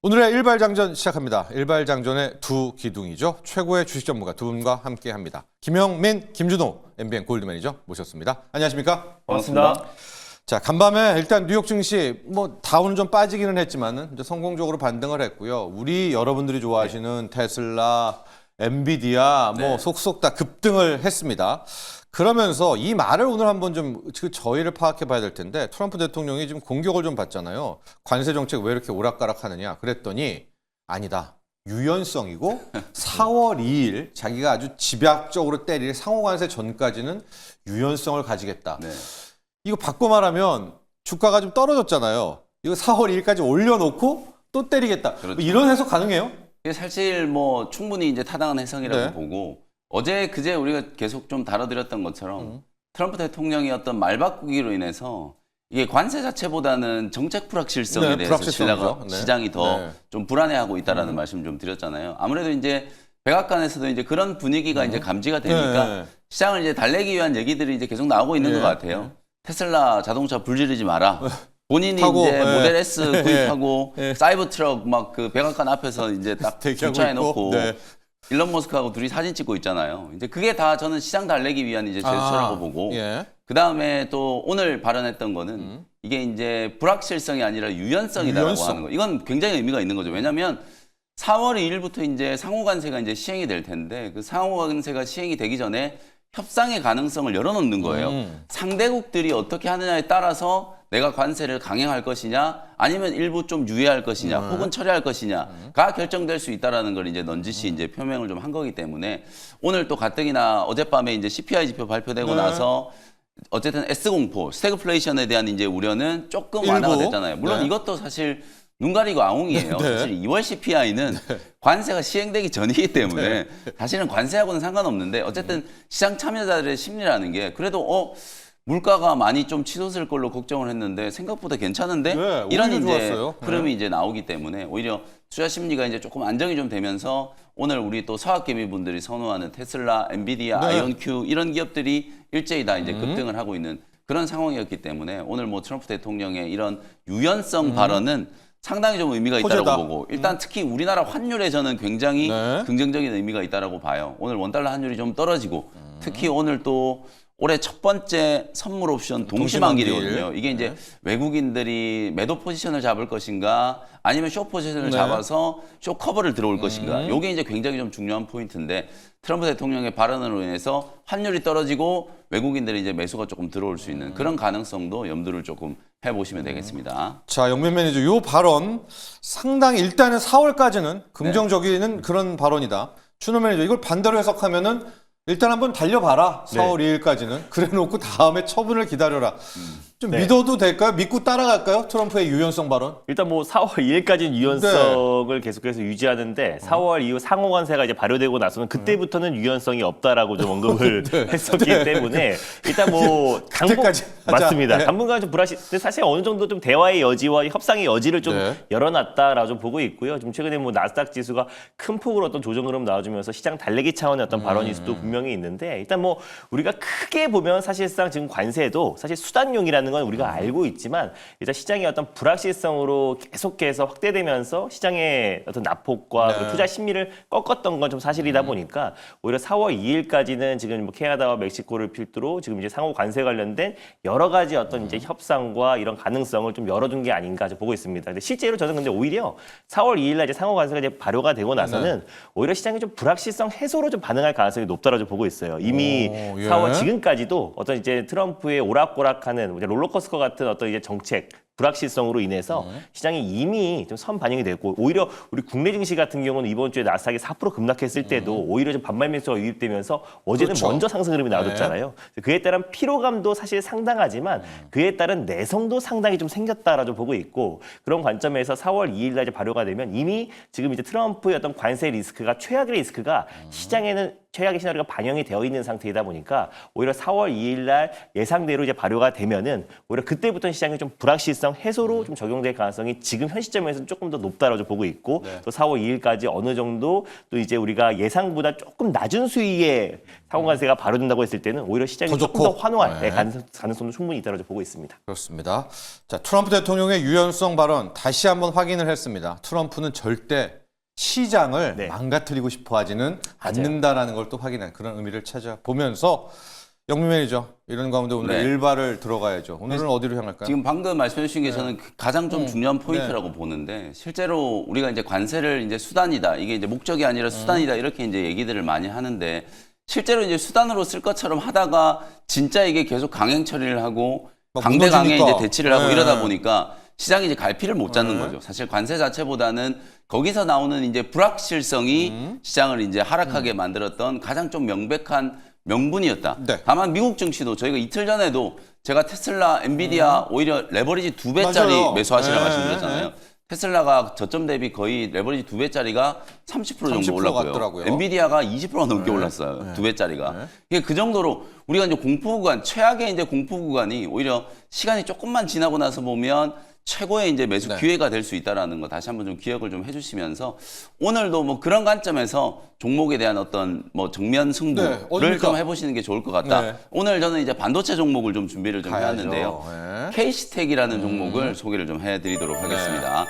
오늘의 일발장전 시작합니다. 일발장전의 두 기둥이죠. 최고의 주식 전문가 두 분과 함께합니다. 김영민, 김준호 MBN 골드 매니저 모셨습니다. 안녕하십니까? 반갑습니다. 자, 간밤에 일단 뉴욕 증시 다운은 좀 빠지기는 했지만은 이제 성공적으로 반등을 했고요. 우리 여러분들이 좋아하시는 테슬라, 엔비디아 속속 다 급등을 했습니다. 그러면서 이 말을 오늘 한번 좀 저희를 파악해 봐야 될 텐데, 트럼프 대통령이 지금 공격을 좀 받잖아요. 관세 정책 왜 이렇게 오락가락 하느냐 그랬더니 아니다. 유연성이고 4월 2일 자기가 아주 집약적으로 때릴 상호관세 전까지는 유연성을 가지겠다. 네. 이거 바꿔 말하면 주가가 좀 떨어졌잖아요. 이거 4월 2일까지 올려놓고 또 때리겠다. 그렇죠. 이런 해석 가능해요? 이게 사실 충분히 이제 타당한 해석이라고 네. 보고, 그제 우리가 계속 좀 다뤄드렸던 것처럼 트럼프 대통령이 어떤 말 바꾸기로 인해서 이게 관세 자체보다는 정책 불확실성에 대해서 시장이 더 좀 불안해하고 있다라는 말씀 좀 드렸잖아요. 아무래도 이제 백악관에서도 이제 그런 분위기가 이제 감지가 되니까 시장을 이제 달래기 위한 얘기들이 이제 계속 나오고 있는 것 같아요. 테슬라 자동차 불지르지 마라. 본인이 타고, 이제 모델 S 구입하고 사이버 트럭 막 그 백악관 앞에서 이제 딱 주차해 놓고 일론 머스크하고 둘이 사진 찍고 있잖아요. 이제 그게 다 저는 시장 달래기 위한 이제 제스처라고 보고, 그 다음에 또 오늘 발언했던 거는 이게 이제 불확실성이 아니라 유연성이다라고 하는 거. 이건 굉장히 의미가 있는 거죠. 왜냐하면 4월 2일부터 이제 상호관세가 이제 시행이 될 텐데, 그 상호관세가 시행이 되기 전에 협상의 가능성을 열어놓는 거예요. 상대국들이 어떻게 하느냐에 따라서 내가 관세를 강행할 것이냐, 아니면 일부 좀 유예할 것이냐, 혹은 철회할 것이냐가 결정될 수 있다라는 걸 이제 넌지시 이제 표명을 좀 한 거기 때문에, 오늘 또 가뜩이나 어젯밤에 이제 CPI 지표 발표되고 나서 어쨌든 S공포, 스태그플레이션에 대한 이제 우려는 조금 완화가 됐잖아요. 물론 이것도 사실 눈 가리고 아웅이에요. 사실 2월 CPI는 관세가 시행되기 전이기 때문에 사실은 관세하고는 상관없는데, 어쨌든 시장 참여자들의 심리라는 게 그래도 물가가 많이 좀 치솟을 걸로 걱정을 했는데 생각보다 괜찮은데 이런 이제 흐름이 이제 나오기 때문에 오히려 투자 심리가 이제 조금 안정이 좀 되면서, 오늘 우리 또 서학개미 분들이 선호하는 테슬라, 엔비디아, 아이온큐 이런 기업들이 일제히 다 이제 급등을 하고 있는 그런 상황이었기 때문에, 오늘 트럼프 대통령의 이런 유연성 발언은 상당히 좀 의미가 있다고 보고, 일단 특히 우리나라 환율에 저는 굉장히 긍정적인 의미가 있다고 봐요. 오늘 원달러 환율이 좀 떨어지고, 특히 오늘 또 올해 첫 번째 선물 옵션 동시만기이거든요. 이게 이제 외국인들이 매도 포지션을 잡을 것인가, 아니면 쇼 포지션을 잡아서 쇼 커버를 들어올 것인가. 이게 이제 굉장히 좀 중요한 포인트인데, 트럼프 대통령의 발언으로 인해서 환율이 떨어지고 외국인들이 이제 매수가 조금 들어올 수 있는 그런 가능성도 염두를 조금 해보시면 되겠습니다. 자, 영민 매니저, 이 발언 상당히 일단은 4월까지는 긍정적인 그런 발언이다. 준호 매니저, 이걸 반대로 해석하면은 일단 한번 달려봐라. 4월 2일까지는. 그래놓고 다음에 처분을 기다려라. 좀 믿어도 될까요? 믿고 따라갈까요? 트럼프의 유연성 발언? 일단 4월 2일까지는 유연성을 계속해서 유지하는데, 4월 이후 상호관세가 이제 발효되고 나서는 그때부터는 유연성이 없다라고 좀 언급을 했었기 때문에, 일단 그때까지 맞습니다. 당분간 좀 근데 사실 어느 정도 좀 대화의 여지와 협상의 여지를 좀 열어놨다라고 좀 보고 있고요. 좀 최근에 나스닥 지수가 큰 폭으로 어떤 조정 흐름 나와주면서 시장 달래기 차원의 어떤 발언일 수도 분명히 있는데, 일단 우리가 크게 보면 사실상 지금 관세도 사실 수단용이라는 건 우리가 알고 있지만, 일단 시장의 어떤 불확실성으로 계속해서 확대되면서 시장의 어떤 낙폭과 그 투자 심리를 꺾었던 건 좀 사실이다 보니까, 오히려 4월 2일까지는 지금 캐나다와 멕시코를 필두로 지금 이제 상호 관세 관련된 여러 가지 어떤 이제 협상과 이런 가능성을 좀 열어둔 게 아닌가 보고 있습니다. 근데 실제로 저는 근데 오히려 4월 2일날 이제 상호 관세가 이제 발효가 되고 나서는 오히려 시장이 좀 불확실성 해소로 좀 반응할 가능성이 높다라고 보고 있어요. 이미 4월 지금까지도 어떤 이제 트럼프의 오락가락하는 롤러코스터 같은 어떤 이제 정책 불확실성으로 인해서 시장이 이미 좀 선반영이 됐고, 오히려 우리 국내 증시 같은 경우는 이번 주에 나스닥이 4% 급락했을 때도 오히려 좀 반발 매수가 유입되면서 어제는 먼저 상승 흐름이 나와줬잖아요. 그에 따른 피로감도 사실 상당하지만 그에 따른 내성도 상당히 좀 생겼다라고 보고 있고, 그런 관점에서 4월 2일 날 발효가 되면 이미 지금 이제 트럼프의 어떤 관세 리스크가 최악의 리스크가 시장에는 최악의 시나리오가 반영이 되어 있는 상태이다 보니까, 오히려 4월 2일 날 예상대로 이제 발효가 되면은 오히려 그때부터 시장이 좀 불확실성 불확실성 해소로 좀 적용될 가능성이 지금 현 시점에서는 조금 더 높다라고 보고 있고 또 4월 2일까지 어느 정도 또 이제 우리가 예상보다 조금 낮은 수위의 상호관세가 발효된다고 했을 때는 오히려 시장이 조금 더 환호할 가능성도 충분히 있다고 보고 있습니다. 그렇습니다. 자, 트럼프 대통령의 유연성 발언 다시 한번 확인을 했습니다. 트럼프는 절대 시장을 망가뜨리고 싶어 하지는 않는다라는 걸 또 확인한 그런 의미를 찾아보면서 영민 매니저 이런 가운데 오늘 일발을 들어가야죠. 오늘은 어디로 향할까요? 지금 방금 말씀해 주신 게 저는 가장 좀 중요한 포인트라고 보는데 실제로 우리가 이제 관세를 이제 수단이다. 이게 이제 목적이 아니라 수단이다. 이렇게 이제 얘기들을 많이 하는데 실제로 이제 수단으로 쓸 것처럼 하다가 진짜 이게 계속 강행 처리를 하고 강대강에 이제 대치를 하고 이러다 보니까 시장이 이제 갈피를 못 잡는 거죠. 사실 관세 자체보다는 거기서 나오는 이제 불확실성이 시장을 이제 하락하게 만들었던 가장 좀 명백한 명분이었다. 다만 미국 증시도 저희가 이틀 전에도 제가 테슬라, 엔비디아 오히려 레버리지 2배짜리 매수하시라고 말씀드렸잖아요. 테슬라가 저점 대비 거의 레버리지 2배짜리가 30% 정도 올랐고요. 같더라고요. 엔비디아가 20% 넘게 올랐어요. 2배짜리가. 이게 그 정도로 우리가 이제 공포 구간, 최악의 이제 공포 구간이 오히려 시간이 조금만 지나고 나서 보면 최고의 이제 매수 기회가 될 수 있다라는 거 다시 한번 좀 기억을 좀 해주시면서 오늘도 뭐 그런 관점에서 종목에 대한 어떤 뭐 정면 승부를 좀 해보시는 게 좋을 것 같다. 오늘 저는 이제 반도체 종목을 좀 준비를 좀 해왔는데요. K시텍이라는 종목을 소개를 좀 해드리도록 하겠습니다.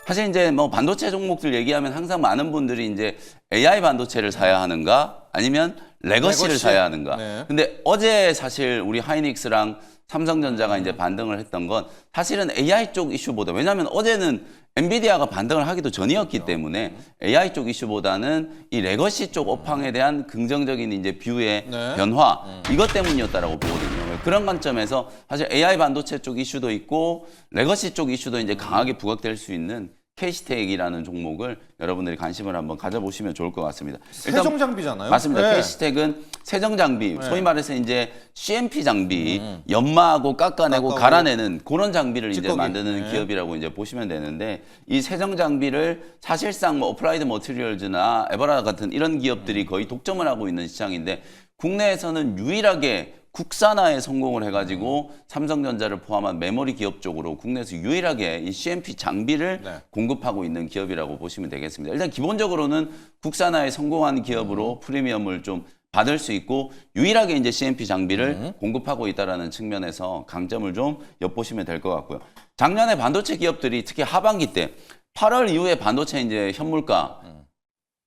사실 이제 뭐 반도체 종목들 얘기하면 항상 많은 분들이 이제 AI 반도체를 사야 하는가 아니면 레거시를 사야 하는가. 근데 어제 사실 우리 하이닉스랑 삼성전자가 이제 반등을 했던 건 사실은 AI 쪽 이슈보다 왜냐하면 어제는 엔비디아가 반등을 하기도 전이었기 때문에 AI 쪽 이슈보다는 이 레거시 쪽 업황에 대한 긍정적인 이제 뷰의 변화 이것 때문이었다라고 보거든요. 그런 관점에서 사실 AI 반도체 쪽 이슈도 있고 레거시 쪽 이슈도 이제 강하게 부각될 수 있는 K시텍이라는 종목을 여러분들이 관심을 한번 가져보시면 좋을 것 같습니다. 세정 장비잖아요. 맞습니다. K시텍은 세정 장비, 소위 말해서 이제 CMP 장비, 연마하고 깎아내고 갈아내는 그런 장비를 이제 만드는 기업이라고 이제 보시면 되는데 이 세정 장비를 사실상 뭐 어플라이드 머티리얼즈나 에버라 같은 이런 기업들이 거의 독점을 하고 있는 시장인데 국내에서는 유일하게 국산화에 성공을 해가지고 삼성전자를 포함한 메모리 기업 쪽으로 국내에서 유일하게 이 CMP 장비를 공급하고 있는 기업이라고 보시면 되겠습니다. 일단 기본적으로는 국산화에 성공한 기업으로 프리미엄을 좀 받을 수 있고 유일하게 이제 CMP 장비를 공급하고 있다라는 측면에서 강점을 좀 엿보시면 될 것 같고요. 작년에 반도체 기업들이 특히 하반기 때 8월 이후에 반도체 이제 현물가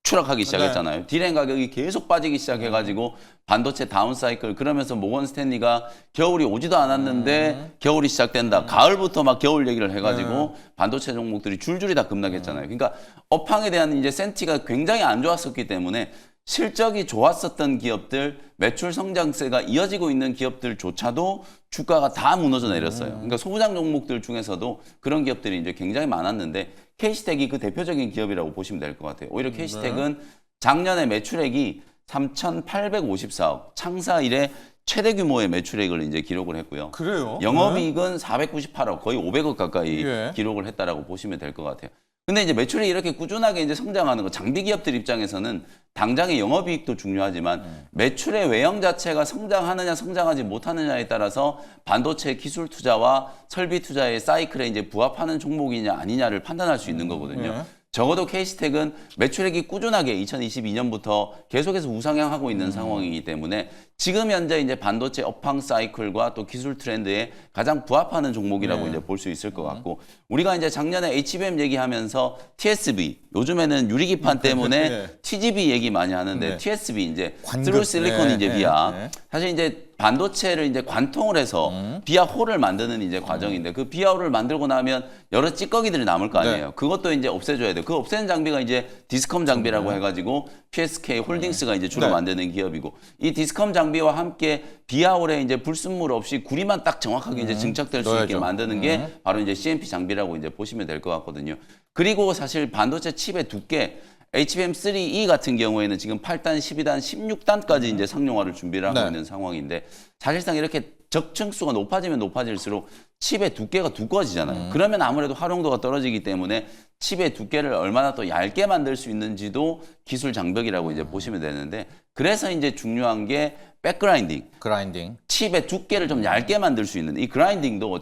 추락하기 시작했잖아요. 디램 가격이 계속 빠지기 시작해가지고 반도체 다운 사이클 그러면서 모건 스탠리가 겨울이 오지도 않았는데 겨울이 시작된다. 가을부터 막 겨울 얘기를 해가지고 반도체 종목들이 줄줄이 다 급락했잖아요. 그러니까 업황에 대한 이제 센티가 굉장히 안 좋았었기 때문에 실적이 좋았었던 기업들, 매출 성장세가 이어지고 있는 기업들조차도 주가가 다 무너져 내렸어요. 그러니까 소부장 종목들 중에서도 그런 기업들이 이제 굉장히 많았는데 K시텍이 그 대표적인 기업이라고 보시면 될 것 같아요. 오히려 K시텍은 작년에 매출액이 3,854억, 창사 이래 최대 규모의 매출액을 이제 기록을 했고요. 그래요? 영업이익은 498억, 거의 500억 가까이 기록을 했다라고 보시면 될 것 같아요. 근데 이제 매출이 이렇게 꾸준하게 이제 성장하는 거 장비 기업들 입장에서는 당장의 영업이익도 중요하지만 매출의 외형 자체가 성장하느냐 성장하지 못하느냐에 따라서 반도체 기술 투자와 설비 투자의 사이클에 이제 부합하는 종목이냐 아니냐를 판단할 수 있는 거거든요. 적어도 K시텍은 매출액이 꾸준하게 2022년부터 계속해서 우상향하고 있는 상황이기 때문에 지금 현재 이제 반도체 업황 사이클과 또 기술 트렌드에 가장 부합하는 종목이라고 이제 볼 수 있을 것 같고 우리가 이제 작년에 HBM 얘기하면서 TSV 요즘에는 유리기판 때문에 TGV 얘기 많이 하는데 TSV 이제 트루 실리콘 이제 비약 사실 이제 반도체를 이제 관통을 해서 비약홀을 만드는 이제 과정인데 그 비약홀을 만들고 나면 여러 찌꺼기들이 남을 거 아니에요. 그것도 이제 없애줘야 돼요. 그 없애는 장비가 이제 디스컴 장비라고 해가지고 PSK 홀딩스가 이제 주로 만드는 기업이고 이 디스컴 장비와 함께 비약홀에 이제 불순물 없이 구리만 딱 정확하게 이제 증착될 수 있게 만드는 게 바로 이제 CMP 장비라고 이제 보시면 될 것 같거든요. 그리고 사실 반도체 칩의 두께 HBM3E 같은 경우에는 지금 8단, 12단, 16단까지 이제 상용화를 준비를 하고 있는 상황인데 사실상 이렇게 적층수가 높아지면 높아질수록 칩의 두께가 두꺼워지잖아요. 그러면 아무래도 활용도가 떨어지기 때문에 칩의 두께를 얼마나 더 얇게 만들 수 있는지도 기술 장벽이라고 이제 보시면 되는데 그래서 이제 중요한 게 백그라인딩. 그라인딩. 칩의 두께를 좀 얇게 만들 수 있는 이 그라인딩도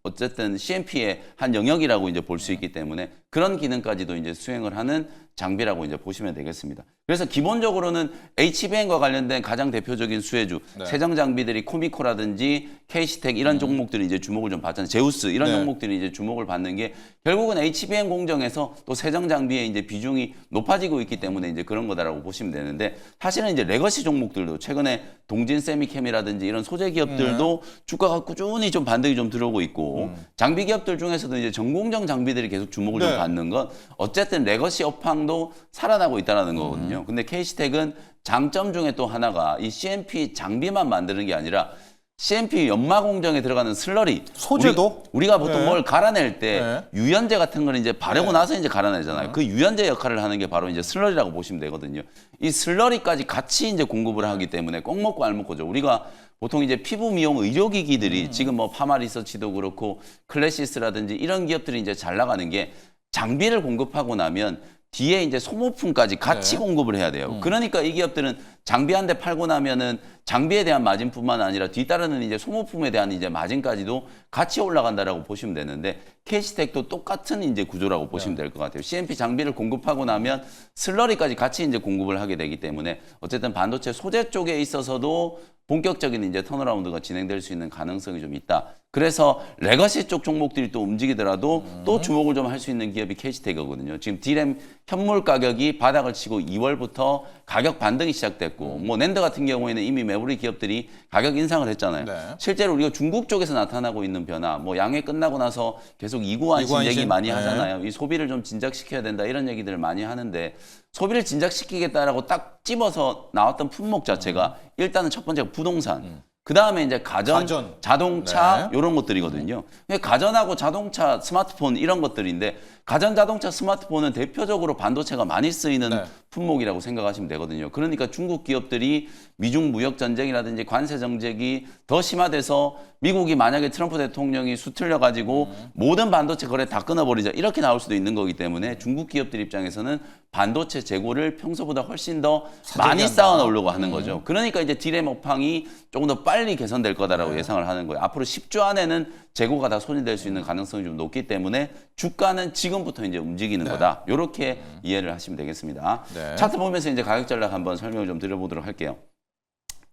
어쨌든 CMP의 한 영역이라고 이제 볼 수 있기 때문에 그런 기능까지도 이제 수행을 하는 장비라고 이제 보시면 되겠습니다. 그래서 기본적으로는 HBM과 관련된 가장 대표적인 수혜주 세정 장비들이 코미코라든지 KC텍 이런 종목들이 이제 주목을 좀 받잖아요. 제우스 이런 종목들이 이제 주목을 받는 게 결국은 HBM 공정에서 또 세정 장비의 이제 비중이 높아지고 있기 때문에 이제 그런 거다라고 보시면 되는데 사실은 이제 레거시 종목들도 최근에 동진 세미캠이라든지 이런 소재 기업들도 주가가 꾸준히 좀 반등이 좀 들어오고 있고 장비 기업들 중에서도 이제 전공정 장비들이 계속 주목을 좀 받는 건 어쨌든 레거시 업황도 살아나고 있다는 거거든요. 근데 KC텍은 장점 중에 또 하나가 이 CMP 장비만 만드는 게 아니라 CMP 연마 공정에 들어가는 슬러리 소재도 우리가 보통 뭘 갈아낼 때 유연제 같은 걸 이제 바르고 나서 이제 갈아내잖아요. 그 유연제 역할을 하는 게 바로 이제 슬러리라고 보시면 되거든요. 이 슬러리까지 같이 이제 공급을 하기 때문에 꼭 먹고 알 먹고죠. 우리가 보통 이제 피부 미용 의료기기들이 지금 뭐 파마리서치도 그렇고 클래시스라든지 이런 기업들이 이제 잘 나가는 게 장비를 공급하고 나면 뒤에 이제 소모품까지 같이 공급을 해야 돼요. 그러니까 이 기업들은 장비 한 대 팔고 나면은 장비에 대한 마진뿐만 아니라 뒤따르는 이제 소모품에 대한 이제 마진까지도 같이 올라간다라고 보시면 되는데 KC텍도 똑같은 이제 구조라고 보시면 될 것 같아요. CMP 장비를 공급하고 나면 슬러리까지 같이 이제 공급을 하게 되기 때문에 어쨌든 반도체 소재 쪽에 있어서도 본격적인 이제 턴어라운드가 진행될 수 있는 가능성이 좀 있다. 그래서 레거시 쪽 종목들이 또 움직이더라도 또 주목을 좀 할 수 있는 기업이 KC텍이거든요. 지금 D램 현물 가격이 바닥을 치고 2월부터 가격 반등이 시작됐고 뭐 낸드 같은 경우에는 이미 메모리 기업들이 가격 인상을 했잖아요. 실제로 우리가 중국 쪽에서 나타나고 있는 변화, 뭐 양회 끝나고 나서 계속 이구환신 얘기 많이 하잖아요. 이 소비를 좀 진작시켜야 된다 이런 얘기들을 많이 하는데 소비를 진작시키겠다라고 딱 집어서 나왔던 품목 자체가 일단은 첫 번째가 부동산. 그 다음에 이제 가전, 자동차 이런 것들이거든요. 가전하고 자동차, 스마트폰 이런 것들인데 가전, 자동차, 스마트폰은 대표적으로 반도체가 많이 쓰이는 품목이라고 생각하시면 되거든요. 그러니까 중국 기업들이 미중 무역 전쟁이라든지 관세 정책이 더 심화돼서 미국이 만약에 트럼프 대통령이 수틀려 가지고 모든 반도체 거래 다 끊어버리자 이렇게 나올 수도 있는 거기 때문에 중국 기업들 입장에서는 반도체 재고를 평소보다 훨씬 더 많이 쌓아놓으려고 하는 거죠. 그러니까 이제 D램 업황이 조금 더 빨리 개선될 거다라고 예상을 하는 거예요. 앞으로 10주 안에는 재고가 다 손이 수 있는 가능성이 좀 높기 때문에 주가는 지금부터 이제 움직이는 거다. 이렇게 이해를 하시면 되겠습니다. 차트 보면서 이제 가격 전략 한번 설명을 좀 드려보도록 할게요.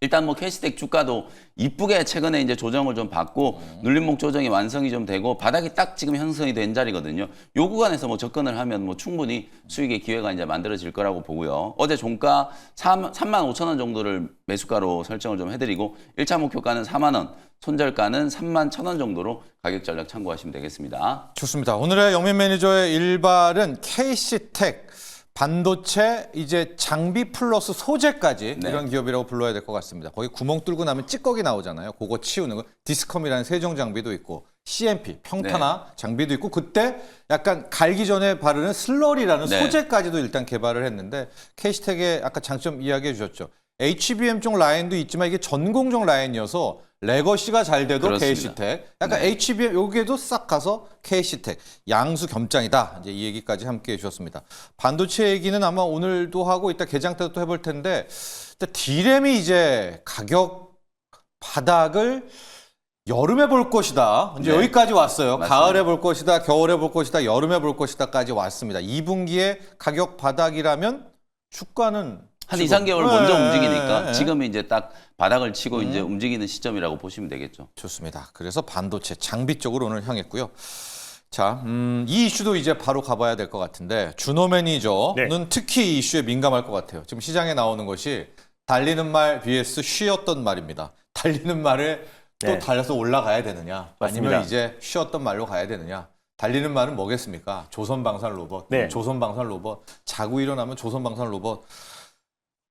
일단 뭐 KC텍 주가도 이쁘게 최근에 이제 조정을 좀 받고 눌림목 조정이 완성이 좀 되고 바닥이 딱 지금 형성이 된 자리거든요. 요 구간에서 뭐 접근을 하면 뭐 충분히 수익의 기회가 이제 만들어질 거라고 보고요. 어제 종가 35,000원 정도를 매수가로 설정을 좀 해드리고 1차 목표가는 4만 원, 손절가는 31,000원 정도로 가격 전략 참고하시면 되겠습니다. 좋습니다. 오늘의 영민 매니저의 일발은 KC텍. 반도체 이제 장비 플러스 소재까지 이런 기업이라고 불러야 될 것 같습니다. 거기 구멍 뚫고 나면 찌꺼기 나오잖아요. 그거 치우는 거. 디스컴이라는 세정 장비도 있고 CMP 평탄화 장비도 있고 그때 약간 갈기 전에 바르는 슬러리라는 소재까지도 일단 개발을 했는데 KC텍의 아까 장점 이야기해 주셨죠. HBM 쪽 라인도 있지만 이게 전공정 라인이어서 레거시가 잘 돼도 그렇습니다. KC텍, 약간 HBM 여기에도 싹 가서 KC텍 양수 겸장이다. 이제 이 얘기까지 함께 해주셨습니다. 반도체 얘기는 아마 오늘도 하고 이따 개장 때도 또 해볼 텐데, D램이 이제 가격 바닥을 여름에 볼 것이다. 이제 여기까지 왔어요. 맞습니다. 가을에 볼 것이다, 겨울에 볼 것이다, 여름에 볼 것이다까지 왔습니다. 2분기에 가격 바닥이라면 주가는 한 2, 3개월 먼저 움직이니까 지금이 이제 딱 바닥을 치고 이제 움직이는 시점이라고 보시면 되겠죠. 좋습니다. 그래서 반도체 장비 쪽으로 오늘 향했고요. 자, 이 이슈도 이제 바로 가봐야 될 것 같은데 준호 매니저는 특히 이 이슈에 민감할 것 같아요. 지금 시장에 나오는 것이 달리는 말 vs 쉬었던 말입니다. 달리는 말에 또 달려서 올라가야 되느냐 맞습니다. 아니면 이제 쉬었던 말로 가야 되느냐. 달리는 말은 뭐겠습니까? 조선방산 로봇. 조선방산 로봇. 자고 일어나면 조선방산 로봇.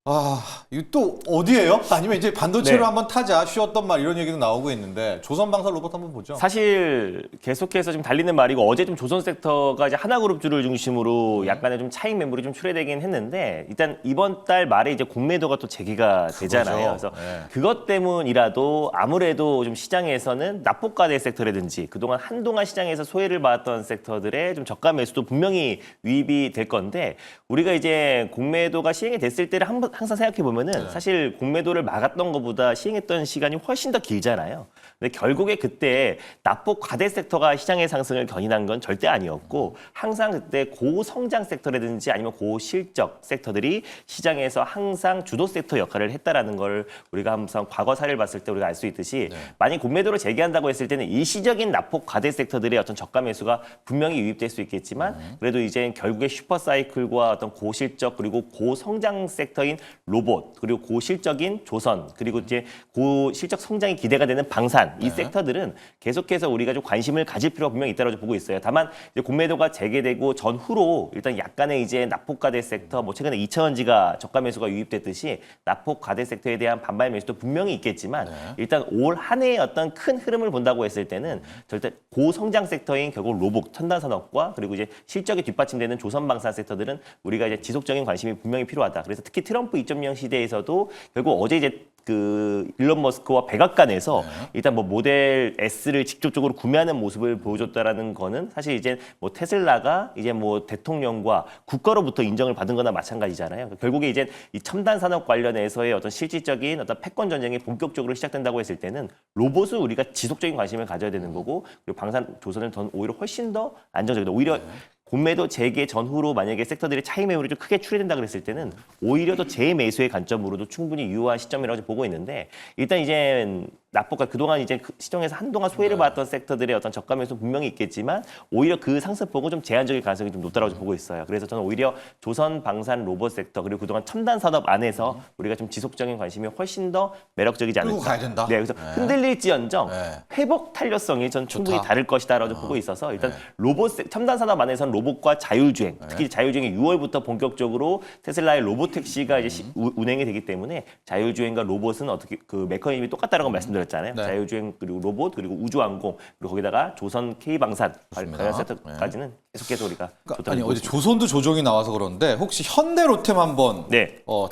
아, 이거 또 어디예요? 아니면 이제 반도체로 한번 타자, 쉬었던 말 이런 얘기도 나오고 있는데 조선방산 로봇 한번 보죠. 사실 계속해서 지금 달리는 말이고 어제 좀 조선 섹터가 이제 하나그룹주를 중심으로 약간의 좀 차익 매물이 좀 출회되긴 했는데 일단 이번 달 말에 이제 공매도가 또 재개가 되잖아요. 그래서 그것 때문이라도 아무래도 좀 시장에서는 납부가될 섹터라든지 그동안 한동안 시장에서 소외를 받았던 섹터들의 좀 저가 매수도 분명히 유입이 될 건데 우리가 이제 공매도가 시행이 됐을 때를 항상 생각해 보면은 사실 공매도를 막았던 것보다 시행했던 시간이 훨씬 더 길잖아요. 근데 결국에 그때 납폭 과대 섹터가 시장의 상승을 견인한 건 절대 아니었고 항상 그때 고성장 섹터라든지 아니면 고실적 섹터들이 시장에서 항상 주도 섹터 역할을 했다라는 걸 우리가 항상 과거 사례를 봤을 때 우리가 알 수 있듯이 만약 공매도를 제기한다고 했을 때는 일시적인 납폭 과대 섹터들의 어떤 저가 매수가 분명히 유입될 수 있겠지만 그래도 이제 결국에 슈퍼사이클과 어떤 고실적 그리고 고성장 섹터인 로봇 그리고 고실적인 조선 그리고 이제 고실적 성장이 기대가 되는 방산 이 섹터들은 계속해서 우리가 좀 관심을 가질 필요가 분명히 있다고 보고 있어요. 다만 이제 공매도가 재개되고 전후로 일단 약간의 이제 납폭 과대 섹터 뭐 최근에 2차원지가 저가 매수가 유입됐듯이 납폭 과대 섹터에 대한 반발 매수도 분명히 있겠지만 일단 올 한 해의 어떤 큰 흐름을 본다고 했을 때는 절대 고성장 섹터인 결국 로봇 첨단 산업과 그리고 이제 실적이 뒷받침되는 조선 방산 섹터들은 우리가 이제 지속적인 관심이 분명히 필요하다. 그래서 특히 트럼프 2.0 시대에서도 결국 어제 이제 그 일론 머스크와 백악관에서 일단 뭐 모델 S를 직접적으로 구매하는 모습을 보여줬다라는 거는 사실 이제 뭐 테슬라가 이제 뭐 대통령과 국가로부터 인정을 받은 거나 마찬가지잖아요. 결국에 이제 이 첨단 산업 관련해서의 어떤 실질적인 어떤 패권 전쟁이 본격적으로 시작된다고 했을 때는 로봇을 우리가 지속적인 관심을 가져야 되는 거고 그리고 방산 조선을 더 오히려 훨씬 더 안정적이다. 오히려 공매도 재개 전후로 만약에 섹터들의 차익 매물이 좀 크게 출현된다 그랬을 때는 오히려 더 재매수의 관점으로도 충분히 유효한 시점이라고 보고 있는데 일단 이제 납폭과 그동안 이제 시장에서 한동안 소외를 받았던 섹터들의 어떤 저가 매수 분명히 있겠지만 오히려 그 상승폭은 좀 제한적일 가능성이 좀 높다고 보고 있어요. 그래서 저는 오히려 조선 방산 로봇 섹터 그리고 그동안 첨단 산업 안에서 우리가 좀 지속적인 관심이 훨씬 더 매력적이지 않을까. 끌고 가야 된다. 네, 그래서 흔들릴지언정 회복 탄력성이 전 충분히 다를 것이다라고 보고 있어서 일단 로봇 첨단 산업 안에서는 로봇과 자율주행 특히 자율주행이 6월부터 본격적으로 테슬라의 로봇 택시가 이제 운행이 되기 때문에 자율주행과 로봇은 어떻게 그 메커니즘이 똑같다라고 말씀드렸잖아요. 자율주행 그리고 로봇 그리고 우주항공 그리고 거기다가 조선 K방산 관련 섹터까지는 계속해서 우리가 아니 어제 조선도 조정이 나와서 그런데 혹시 현대로템 한번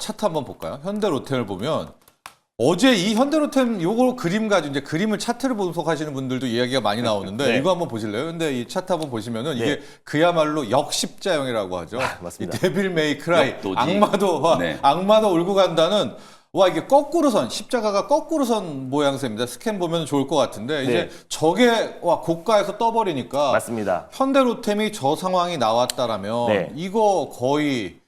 차트 한번 볼까요? 현대로템을 보면 어제 이 현대로템 요거 그림 가지고 이제 그림을 차트를 분석하시는 분들도 이야기가 많이 나오는데 이거 한번 보실래요? 근데 이 차트 한번 보시면은 이게 그야말로 역십자형이라고 하죠. 맞습니다. 이 데빌 메이 크라이 역도지. 악마도 울고 간다는 와 이게 거꾸로선 십자가가 거꾸로선 모양새입니다. 스캔 보면 좋을 것 같은데 이제 저게 와 고가에서 떠버리니까 맞습니다. 현대로템이 저 상황이 나왔다라면 이거 거의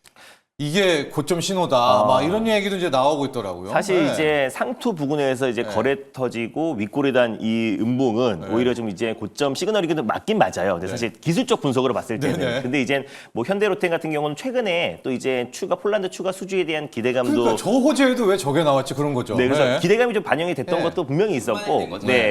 이게 고점 신호다. 막 이런 얘기도 이제 나오고 있더라고요. 사실 이제 상투 부근에서 이제 거래 터지고 윗골에 단 이 음봉은 오히려 좀 이제 고점 시그널이 맞긴 맞아요. 근데 사실 기술적 분석으로 봤을 때는 근데 이제 뭐 현대로템 같은 경우는 최근에 또 이제 폴란드 추가 수주에 대한 기대감도 그러니까 저 호재에도 왜 저게 나왔지 그런 거죠. 네, 그래서 기대감이 좀 반영이 됐던 것도 분명히 있었고,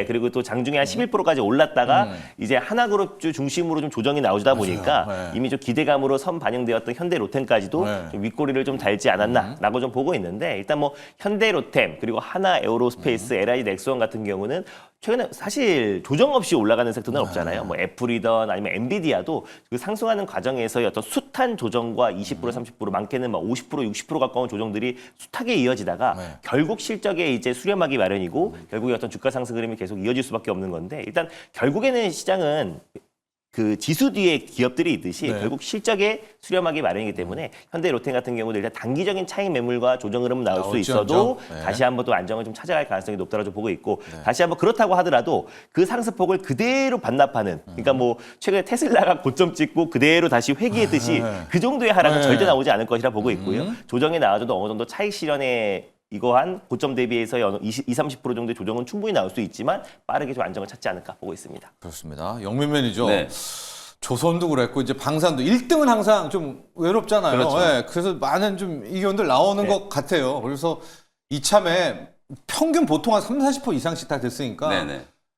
그리고 또 장중에 한 11%까지 올랐다가 이제 하나그룹주 중심으로 좀 조정이 나오다 보니까 이미 좀 기대감으로 선 반영되었던 현대로템까지도 좀 윗꼬리를 좀 달지 않았나라고 좀 보고 있는데 일단 뭐 현대로템 그리고 하나 에어로스페이스, LI 넥스원 같은 경우는 최근에 사실 조정 없이 올라가는 섹터는 없잖아요. 뭐 애플이든 아니면 엔비디아도 그 상승하는 과정에서의 어떤 숱한 조정과 20% 30% 많게는 막 50% 60% 가까운 조정들이 숱하게 이어지다가 결국 실적에 이제 수렴하기 마련이고 결국에 어떤 주가 상승 흐름이 계속 이어질 수밖에 없는 건데 일단 결국에는 시장은 그 지수 뒤에 기업들이 있듯이 결국 실적에 수렴하기 마련이기 때문에 현대로템 같은 경우도 일단 단기적인 차익 매물과 조정 흐름은 나올 수 있어도 다시 한번 또 안정을 좀 찾아갈 가능성이 높다고 좀 보고 있고 다시 한번 그렇다고 하더라도 그 상승폭을 그대로 반납하는 그러니까 뭐 최근에 테슬라가 고점 찍고 그대로 다시 회귀했듯이 그 정도의 하락은 절대 나오지 않을 것이라 보고 있고요. 조정이 나와줘도 어느 정도 차익 실현에 이거 한 고점 대비해서 20-30% 정도의 조정은 충분히 나올 수 있지만 빠르게 좀 안정을 찾지 않을까 보고 있습니다. 그렇습니다. 영민 매니저. 조선도 그랬고 이제 방산도 1등은 항상 좀 외롭잖아요. 그렇죠. 그래서 많은 좀 의견들 나오는 것 같아요. 그래서 이참에 평균 보통 한 30-40% 이상씩 다 됐으니까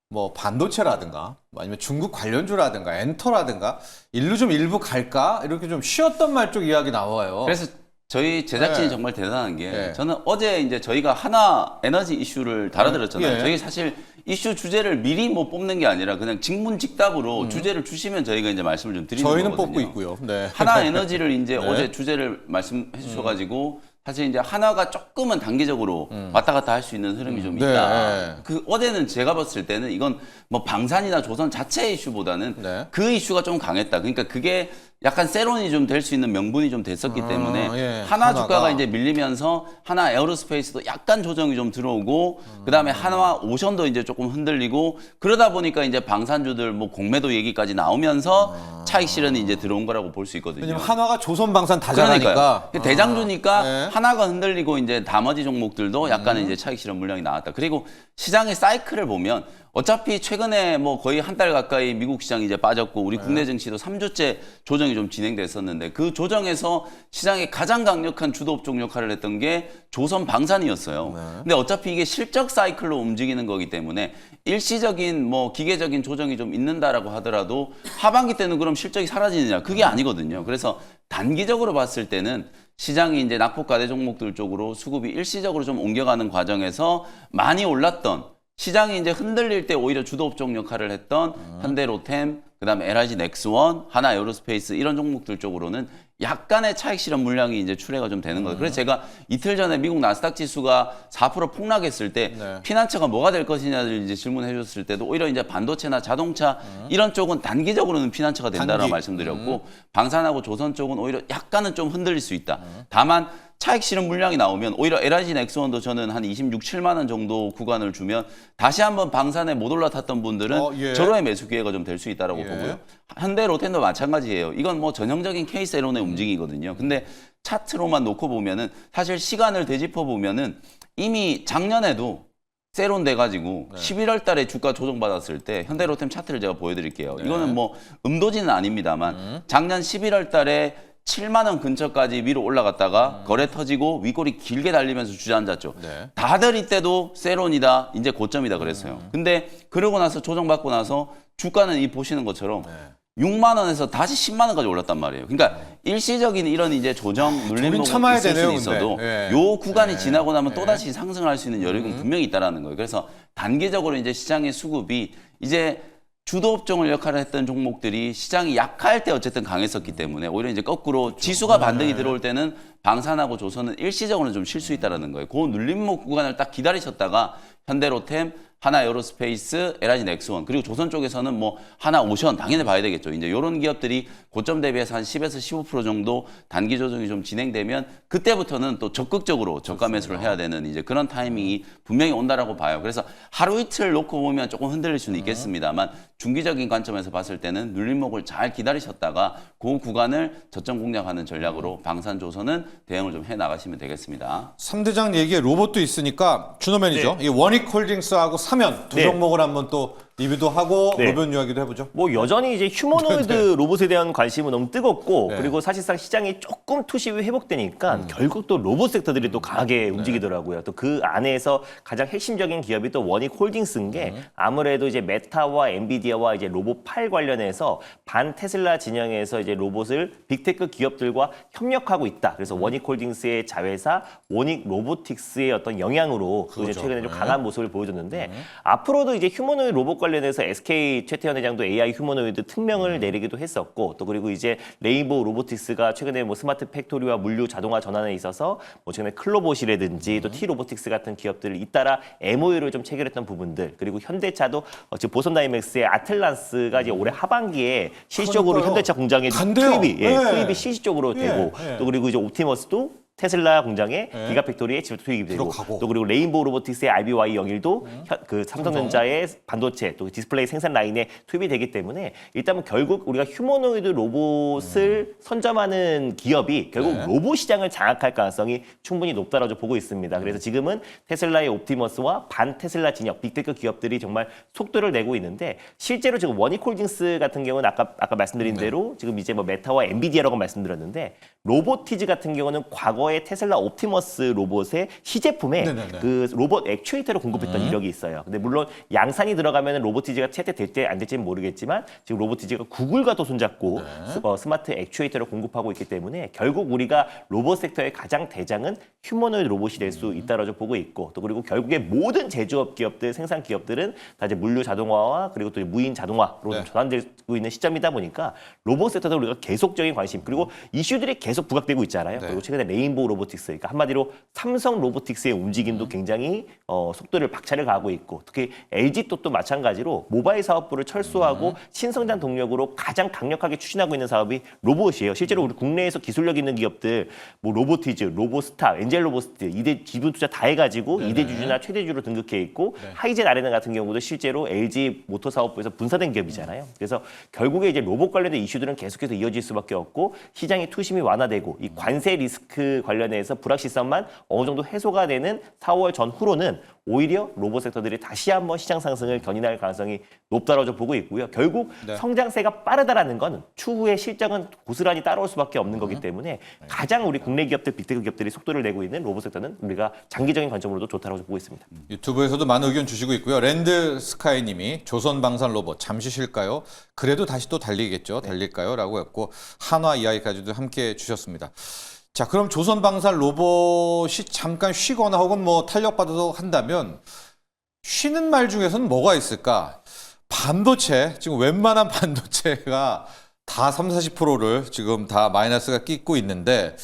뭐 반도체라든가 아니면 중국 관련주라든가 엔터라든가 일로 좀 일부 갈까 이렇게 좀 쉬었던 말 쪽 이야기 나와요. 그래서 저희 제작진이 정말 대단한 게 저는 어제 이제 저희가 하나 에너지 이슈를 다뤄드렸잖아요. 저희 사실 이슈 주제를 미리 뭐 뽑는 게 아니라 그냥 직문직답으로 주제를 주시면 저희가 이제 말씀을 좀 드리는 거거든요. 저희는 뽑고 있고요. 하나 에너지를 이제 어제 주제를 말씀해 주셔가지고 사실 이제 하나가 조금은 단기적으로 왔다 갔다 할 수 있는 흐름이 좀 있다. 그 어제는 제가 봤을 때는 이건 뭐 방산이나 조선 자체 이슈보다는 그 이슈가 좀 강했다. 그러니까 그게 약간 세론이 좀 될 수 있는 명분이 좀 됐었기 때문에 예. 하나 하나가. 주가가 이제 밀리면서 하나 에어로스페이스도 약간 조정이 좀 들어오고 그다음에 하나 오션도 이제 조금 흔들리고 그러다 보니까 이제 방산주들 뭐 공매도 얘기까지 나오면서 차익 실현이 이제 들어온 거라고 볼 수 있거든요. 왜냐면 한화가 조선방산 다자라니까. 그러니까요. 대장주니까 네. 하나가 흔들리고 이제 나머지 종목들도 약간의 이제 차익 실현 물량이 나왔다. 그리고 시장의 사이클을 보면 어차피 최근에 뭐 거의 한 달 가까이 미국 시장이 이제 빠졌고 우리 국내 증시도 3주째 조정이 좀 진행됐었는데 그 조정에서 시장의 가장 강력한 주도 업종 역할을 했던 게 조선 방산이었어요. 근데 어차피 이게 실적 사이클로 움직이는 거기 때문에 일시적인 뭐 기계적인 조정이 좀 있는다라고 하더라도 하반기 때는 그럼 실적이 사라지느냐? 그게 아니거든요. 그래서 단기적으로 봤을 때는 시장이 이제 낙폭과대 종목들 쪽으로 수급이 일시적으로 좀 옮겨가는 과정에서 많이 올랐던 시장이 이제 흔들릴 때 오히려 주도 업종 역할을 했던 현대로템, 그다음에 LIG 넥스원, 하나 에어로스페이스 이런 종목들 쪽으로는 약간의 차익 실현 물량이 이제 출회가 좀 되는 거예요. 그래서 제가 이틀 전에 미국 나스닥 지수가 4% 폭락했을 때 피난처가 뭐가 될 것이냐를 이제 질문해 줬을 때도 오히려 이제 반도체나 자동차 이런 쪽은 단기적으로는 피난처가 된다라고 말씀드렸고 방산하고 조선 쪽은 오히려 약간은 좀 흔들릴 수 있다. 다만 차익 실현 물량이 나오면 오히려 LIG 넥스원도 저는 한 26, 7만 원 정도 구간을 주면 다시 한번 방산에 못 올라탔던 분들은 절호의 매수 기회가 좀 될 수 있다라고 보고요. 현대 로텐도 마찬가지예요. 이건 뭐 전형적인 케이스 에론의 움직이거든요. 근데 차트로만 놓고 보면은 사실 시간을 되짚어 보면은 이미 작년에도 세론 돼가지고 11월 달에 주가 조정받았을 때 현대로템 차트를 제가 보여드릴게요. 이거는 뭐 음도지는 아닙니다만 작년 11월 달에 7만 원 근처까지 위로 올라갔다가 거래 터지고 윗골이 길게 달리면서 주저앉았죠. 다들 이때도 세론이다, 이제 고점이다 그랬어요. 근데 그러고 나서 조정받고 나서 주가는 이 보시는 것처럼 6만 원에서 다시 10만 원까지 올랐단 말이에요. 그러니까 일시적인 이런 이제 조정 눌림목이 있을 수는 있어도 요 구간이 지나고 나면 또 다시 상승할 수 있는 여력은 분명히 있다라는 거예요. 그래서 단기적으로 이제 시장의 수급이 이제 주도 업종을 역할을 했던 종목들이 시장이 약할 때 어쨌든 강했었기 때문에 오히려 이제 거꾸로 지수가 반등이 들어올 때는 방산하고 조선은 일시적으로는 좀 쉴 수 있다는 거예요. 그 눌림목 구간을 딱 기다리셨다가 현대로템, 하나 에어로스페이스, LIG 넥스원 그리고 조선 쪽에서는 뭐 하나 오션 당연히 봐야 되겠죠. 이제 이런 기업들이 고점 대비해서 한 10에서 15% 정도 단기 조정이 좀 진행되면 그때부터는 또 적극적으로 저가 매수를 해야 되는 이제 그런 타이밍이 분명히 온다라고 봐요. 그래서 하루 이틀 놓고 보면 조금 흔들릴 수는 있겠습니다만 중기적인 관점에서 봤을 때는 눌림목을 잘 기다리셨다가 그 구간을 저점 공략하는 전략으로 방산조선은 대응을 좀 해 나가시면 되겠습니다. 3대장 얘기에 로봇도 있으니까 준호 매니저 이 원익홀딩스하고 사면 두 종목을 한번 또 리뷰도 하고 로변 이야기도 해보죠. 뭐 여전히 이제 휴머노이드 로봇에 대한 관심은 너무 뜨겁고 그리고 사실상 시장이 조금 투심이 회복되니까 결국 또 로봇 섹터들이 또 강하게 움직이더라고요. 또 그 안에서 가장 핵심적인 기업이 또 원익홀딩스인 게 아무래도 이제 메타와 엔비디아와 이제 로봇 8 관련해서 반 테슬라 진영에서 이제 로봇을 빅테크 기업들과 협력하고 있다. 그래서 원익홀딩스의 자회사 원익 로보틱스의 어떤 영향으로 또 이제 최근에 좀 강한 모습을 보여줬는데 앞으로도 이제 휴머노이드 로봇 관련해서 SK 최태원 회장도 AI 휴머노이드 특명을 내리기도 했었고 또 그리고 이제 레인보우 로보틱스가 최근에 뭐 스마트 팩토리와 물류 자동화 전환에 있어서 뭐 최근에 클로봇이라든지 또 T 로보틱스 같은 기업들을 잇따라 MOU를 좀 체결했던 부분들 그리고 현대차도 지금 보선 다이맥스의 아틀란스가 이제 올해 하반기에 실질적으로 현대차 공장에 투입이 실질적으로 되고 또 그리고 이제 옵티머스도 테슬라 공장에 기가팩토리에 직접 투입이 되고 또 그리고 레인보우 로보틱스의 RBY01도 그 삼성전자의 반도체 또 디스플레이 생산 라인에 투입이 되기 때문에 일단 뭐 결국 우리가 휴머노이드 로봇을 선점하는 기업이 결국 로봇 시장을 장악할 가능성이 충분히 높다라고 보고 있습니다. 그래서 지금은 테슬라의 옵티머스와 반 테슬라 진영 빅테크 기업들이 정말 속도를 내고 있는데 실제로 지금 원익홀딩스 같은 경우는 아까 말씀드린 대로 지금 이제 뭐 메타와 엔비디아라고 말씀드렸는데 로보티즈 같은 경우는 과거에 테슬라 옵티머스 로봇의 시제품에 그 로봇 액추에이터를 공급했던 이력이 있어요. 근데 물론 양산이 들어가면 로보티즈가 채택될지 안 될지는 모르겠지만 지금 로보티즈가 구글과도 손잡고 스마트 액추에이터를 공급하고 있기 때문에 결국 우리가 로봇 섹터의 가장 대장은 휴머노이드 로봇이 될 수 있다라고 보고 있고 또 그리고 결국에 모든 제조업 기업들, 생산 기업들은 다 이제 물류 자동화와 그리고 또 무인 자동화로 전환되고 있는 시점이다 보니까 로봇 섹터도 우리가 계속적인 관심 그리고 이슈들이 계속 계속 부각되고 있잖아요. 네. 그리고 최근에 레인보우 로보틱스, 그러니까 한마디로 삼성 로보틱스의 움직임도 굉장히 속도를 박차를 가하고 있고, 특히 LG 또 마찬가지로 모바일 사업부를 철수하고 신성장 동력으로 가장 강력하게 추진하고 있는 사업이 로봇이에요. 실제로 우리 국내에서 기술력 있는 기업들, 뭐 로보티즈, 로보스타, 엔젤로보스트, 이대 지분 투자 다 해가지고 이대주주나 최대주로 등극해 있고, 하이젠 아레나 같은 경우도 실제로 LG 모터 사업부에서 분사된 기업이잖아요. 그래서 결국에 이제 로봇 관련된 이슈들은 계속해서 이어질 수밖에 없고, 시장의 투심이 완화되고 이 관세 리스크 관련해서 불확실성만 어느 정도 해소가 되는 4월 전후로는 오히려 로봇 섹터들이 다시 한번 시장 상승을 견인할 가능성이 높다고 보고 있고요. 결국 성장세가 빠르다라는 건 추후에 실적은 고스란히 따라올 수밖에 없는 거기 때문에 가장 우리 국내 기업들, 빅테크 기업들이 속도를 내고 있는 로봇 섹터는 우리가 장기적인 관점으로도 좋다고 보고 있습니다. 유튜브에서도 많은 의견 주시고 있고요. 랜드 스카이님이 조선방산 로봇 잠시 쉴까요? 그래도 다시 또 달리겠죠. 달릴까요? 라고 했고, 한화 이야기까지도 함께 주셨습니다. 자, 그럼 조선방산 로봇이 잠깐 쉬거나 혹은 뭐 탄력받아서 한다면 쉬는 말 중에서는 뭐가 있을까? 반도체, 지금 웬만한 반도체가 다 30-40%를 지금 다 마이너스가 끼고 있는데,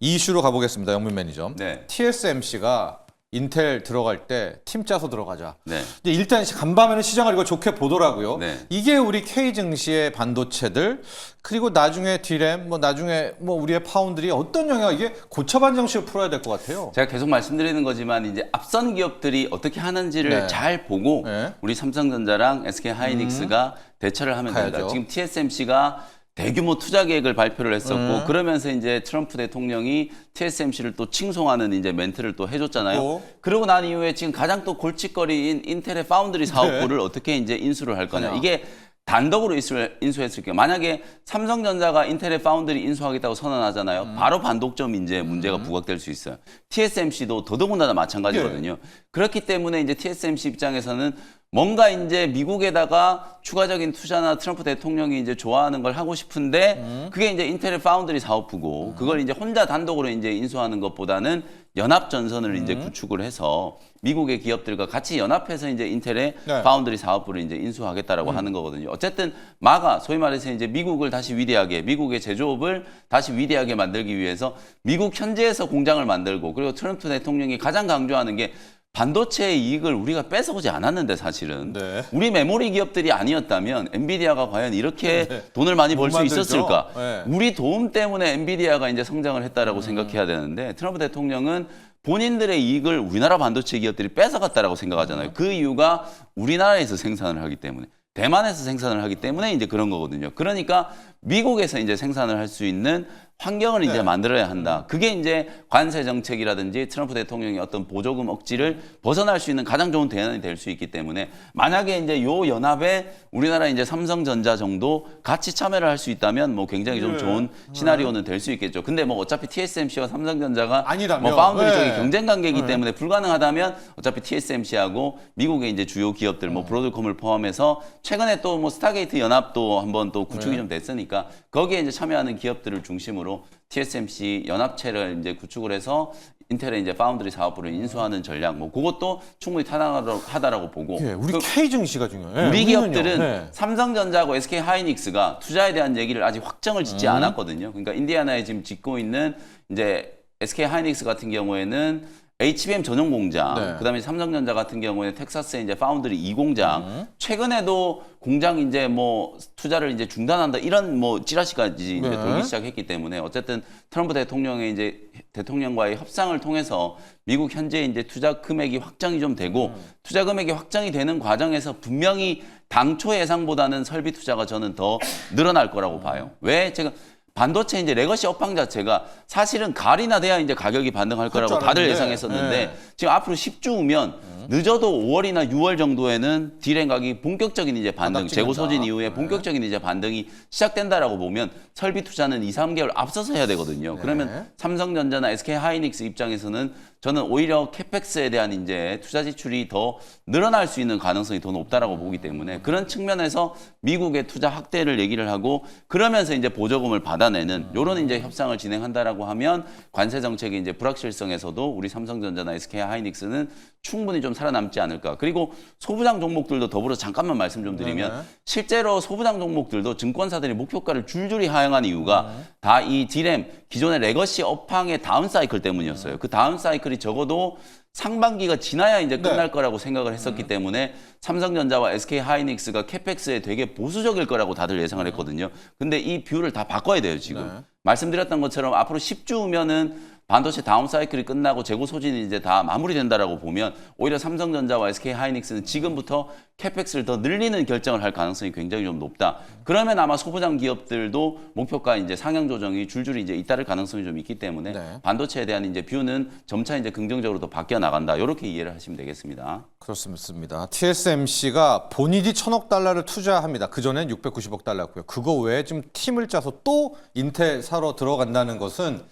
이 이슈로 가보겠습니다. 영민 매니저. 네. TSMC가 인텔 들어갈 때 팀 짜서 들어가자. 네. 이제 일단 간밤에는 시장을 이거 좋게 보더라고요. 네. 이게 우리 K 증시의 반도체들, 그리고 나중에 D램, 뭐 나중에 뭐 우리의 파운드리 어떤 영향, 이게 고차반장식으로 풀어야 될 것 같아요. 제가 계속 말씀드리는 거지만 이제 앞선 기업들이 어떻게 하는지를 네. 잘 보고 네. 우리 삼성전자랑 SK 하이닉스가 대처를 하면 됩니다. 가야죠. 지금 TSMC가 대규모 투자 계획을 발표를 했었고, 그러면서 이제 트럼프 대통령이 TSMC를 또 칭송하는 이제 멘트를 또 해줬잖아요. 그러고 난 이후에 지금 가장 또 골칫거리인 인텔의 파운드리 사업부를 어떻게 이제 인수를 할 거냐. 이게 단독으로 인수했을 경우, 만약에 삼성전자가 인텔의 파운드리 인수하겠다고 선언하잖아요. 바로 반독점 이제 문제가 부각될 수 있어요. TSMC도 더더군다나 마찬가지거든요. 그렇기 때문에 이제 TSMC 입장에서는 뭔가 이제 미국에다가 추가적인 투자나 트럼프 대통령이 이제 좋아하는 걸 하고 싶은데, 그게 이제 인텔의 파운드리 사업부고, 그걸 이제 혼자 단독으로 이제 인수하는 것보다는 연합 전선을 이제 구축을 해서 미국의 기업들과 같이 연합해서 이제 인텔의 파운드리 사업부를 이제 인수하겠다라고 하는 거거든요. 어쨌든 마가 소위 말해서 이제 미국을 다시 위대하게, 미국의 제조업을 다시 위대하게 만들기 위해서 미국 현지에서 공장을 만들고, 그리고 트럼프 대통령이 가장 강조하는 게 반도체의 이익을 우리가 뺏어오지 않았는데, 사실은 우리 메모리 기업들이 아니었다면 엔비디아가 과연 이렇게 돈을 많이 벌 수 있었을까? 우리 도움 때문에 엔비디아가 이제 성장을 했다라고 생각해야 되는데, 트럼프 대통령은 본인들의 이익을 우리나라 반도체 기업들이 뺏어갔다라고 생각하잖아요. 그 이유가 우리나라에서 생산을 하기 때문에, 대만에서 생산을 하기 때문에 이제 그런 거거든요. 그러니까 미국에서 이제 생산을 할 수 있는 환경을 이제 만들어야 한다. 그게 이제 관세 정책이라든지 트럼프 대통령의 어떤 보조금 억지를 벗어날 수 있는 가장 좋은 대안이 될 수 있기 때문에, 만약에 이제 요 연합에 우리나라 이제 삼성전자 정도 같이 참여를 할 수 있다면 뭐 굉장히 좀 좋은 시나리오는 될 수 있겠죠. 근데 뭐 어차피 TSMC와 삼성전자가 아니라면, 뭐 파운드리 쪽이 경쟁 관계이기 때문에 불가능하다면 어차피 TSMC하고 미국의 이제 주요 기업들 뭐 브로드컴을 포함해서 최근에 또 뭐 스타게이트 연합도 한번 또 구축이 좀 됐으니까 거기에 이제 참여하는 기업들을 중심으로 TSMC 연합체를 이제 구축을 해서 인텔의 이제 파운드리 사업부를 인수하는 전략, 뭐 그것도 충분히 타당하다라고 보고. 우리 K 증시가 중요해요. 우리 기업들은 삼성전자하고 SK 하이닉스가 투자에 대한 얘기를 아직 확정을 짓지 않았거든요. 그러니까 인디애나에 지금 짓고 있는 이제 SK 하이닉스 같은 경우에는 HBM 전용 공장, 그다음에 삼성전자 같은 경우에는 텍사스에 이제 파운드리 2공장, 최근에도 공장 이제 뭐 투자를 이제 중단한다 이런 뭐 찌라시까지 이제 돌기 시작했기 때문에, 어쨌든 트럼프 대통령의 이제 대통령과의 협상을 통해서 미국 현재 이제 투자 금액이 확정이 좀 되고, 투자 금액이 확정이 되는 과정에서 분명히 당초 예상보다는 설비 투자가 저는 더 늘어날 거라고 봐요. 왜? 제가 반도체 이제 레거시 업황 자체가 사실은 가을이나 돼야 이제 가격이 반등할 거라고 다들 예상했었는데, 지금 앞으로 10주 후면 늦어도 5월이나 6월 정도에는 D램 가격이 본격적인 이제 반등, 재고 소진 이후에 본격적인 이제 반등이 시작된다라고 보면 설비 투자는 2-3개월 앞서서 해야 되거든요. 그러면 삼성전자나 SK 하이닉스 입장에서는 저는 오히려 캐펙스에 대한 이제 투자 지출이 더 늘어날 수 있는 가능성이 더 높다라고 보기 때문에, 그런 측면에서 미국의 투자 확대를 얘기를 하고, 그러면서 이제 보조금을 받아내는 이런 이제 협상을 진행한다라고 하면 관세 정책의 이제 불확실성에서도 우리 삼성전자나 SK 하이닉스는 충분히 좀 살아남지 않을까. 그리고 소부장 종목들도 더불어 잠깐만 말씀 좀 드리면 실제로 소부장 종목들도 증권사들이 목표가를 줄줄이 하향한 이유가 다 이 디램 기존의 레거시 업황의 다운 사이클 때문이었어요. 그 다운 사이클이 적어도 상반기가 지나야 이제 끝날 거라고 생각을 했었기 때문에 삼성전자와 SK하이닉스가 캐펙스에 되게 보수적일 거라고 다들 예상을 했거든요. 근데 이 뷰를 다 바꿔야 돼요, 지금. 말씀드렸던 것처럼 앞으로 10주 후면은 반도체 다운 사이클이 끝나고 재고 소진이 이제 다 마무리된다라고 보면 오히려 삼성전자와 SK하이닉스는 지금부터 캐펙스를 더 늘리는 결정을 할 가능성이 굉장히 좀 높다. 그러면 아마 소부장 기업들도 목표가 이제 상향 조정이 줄줄이 이제 잇따를 가능성이 좀 있기 때문에 반도체에 대한 이제 뷰는 점차 이제 긍정적으로 더 바뀌어 나간다. 이렇게 이해를 하시면 되겠습니다. 그렇습니다. TSMC가 본인이 1,000억 달러를 투자합니다. 그전엔 690억 달러였고요. 그거 외에 지금 팀을 짜서 또 인텔 사러 들어간다는 것은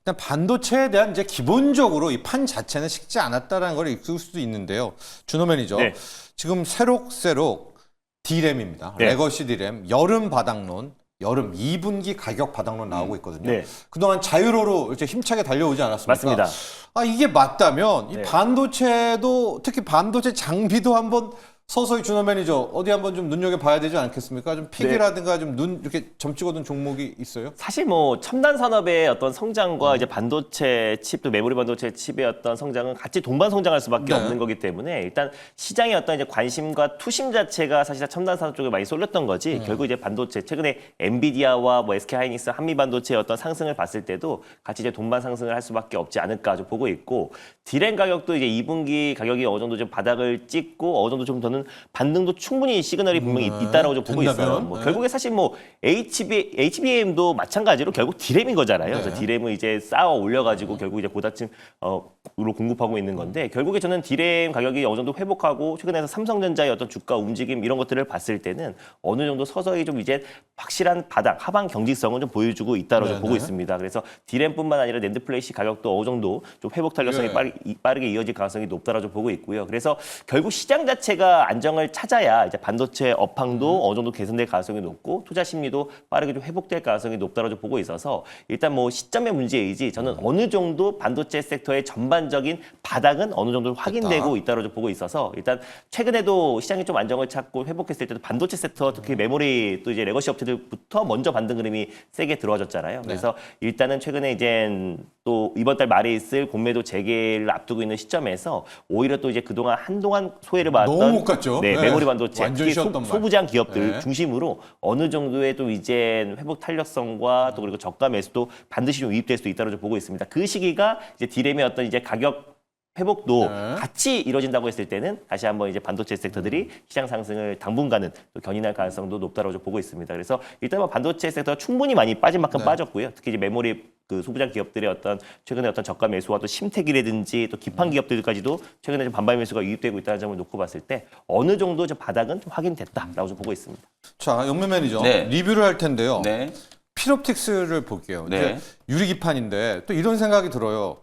일단 반도체에 대한 이제 기본적으로 이 판 자체는 식지 않았다라는 걸 읽을 수도 있는데요. 준호 매니저, 지금 새록새록 D램입니다. 레거시 D램, 여름 바닥론, 여름 2분기 가격 바닥론 나오고 있거든요. 그동안 자유로로 이제 힘차게 달려오지 않았습니까? 맞습니다. 이게 맞다면 이 반도체도 특히 반도체 장비도 한번 서서히 준호 매니저 어디 한번 좀 눈여겨봐야 되지 않겠습니까? 좀 픽이라든가 좀 눈 이렇게 점 찍어둔 종목이 있어요? 사실 뭐 첨단 산업의 어떤 성장과 이제 반도체 칩, 또 메모리 반도체 칩의 어떤 성장은 같이 동반 성장할 수밖에 없는 거기 때문에 일단 시장의 어떤 이제 관심과 투심 자체가 사실 첨단 산업 쪽에 많이 쏠렸던 거지. 결국 이제 반도체 최근에 엔비디아와 뭐 SK하이닉스, 한미반도체의 어떤 상승을 봤을 때도 같이 이제 동반 상승을 할 수밖에 없지 않을까 좀 보고 있고, 디램 가격도 이제 2분기 가격이 어느 정도 좀 바닥을 찍고 어느 정도 좀 더는 반등도 충분히 시그널이 분명히 있다라고 좀 보고 있어요. 뭐 결국에 사실 뭐 HBM도 마찬가지로 결국 디램인 거잖아요. 그래서 디램을 이제 쌓아 올려가지고 결국 이제 고다층으로 공급하고 있는 건데, 결국에 저는 디램 가격이 어느 정도 회복하고 최근에 삼성전자의 어떤 주가 움직임 이런 것들을 봤을 때는 어느 정도 서서히 좀 이제 확실한 바닥 하방 경직성을 좀 보여주고 있다고 좀 보고 있습니다. 그래서 디램뿐만 아니라 낸드 플래시 가격도 어느 정도 좀 회복 탄력성이 빠르게 이어질 가능성이 높다라고 좀 보고 있고요. 그래서 결국 시장 자체가 안정을 찾아야 이제 반도체 업황도 어느 정도 개선될 가능성이 높고 투자 심리도 빠르게 좀 회복될 가능성이 높다고 좀 보고 있어서 일단 뭐 시점의 문제이지 저는 어느 정도 반도체 섹터의 전반적인 바닥은 어느 정도 확인되고 있다고 좀 보고 있어서 일단 최근에도 시장이 좀 안정을 찾고 회복했을 때도 반도체 섹터 특히 메모리 또 이제 레거시 업체들부터 먼저 반등 흐름이 세게 들어와줬잖아요. 그래서 일단은 최근에 이제 또 이번 달 말에 있을 공매도 재개를 앞두고 있는 시점에서 오히려 또 이제 그동안 한동안 소외를 받았던 너무 못 갔죠. 메모리 반도체 완전 특히 쉬었던 소부장 기업들 중심으로 어느 정도의 또 이제 회복 탄력성과 또 그리고 저가 매수도 반드시 좀 유입될 수 있다고 좀 보고 있습니다. 그 시기가 이제 디램의 어떤 이제 가격 회복도 같이 이루어진다고 했을 때는 다시 한번 이제 반도체 섹터들이 시장 상승을 당분간은 또 견인할 가능성도 높다고 좀 보고 있습니다. 그래서 일단 뭐 반도체 섹터가 충분히 많이 빠진 만큼 빠졌고요. 특히 이제 메모리 그 소부장 기업들의 어떤 최근에 어떤 저가 매수와 또 심택이라든지 또 기판 기업들까지도 최근에 좀 반발 매수가 유입되고 있다는 점을 놓고 봤을 때 어느 정도 좀 바닥은 좀 확인됐다라고 좀 보고 있습니다. 자, 영면 매니저 리뷰를 할 텐데요. 필옵틱스를 볼게요. 이제 유리기판인데 또 이런 생각이 들어요.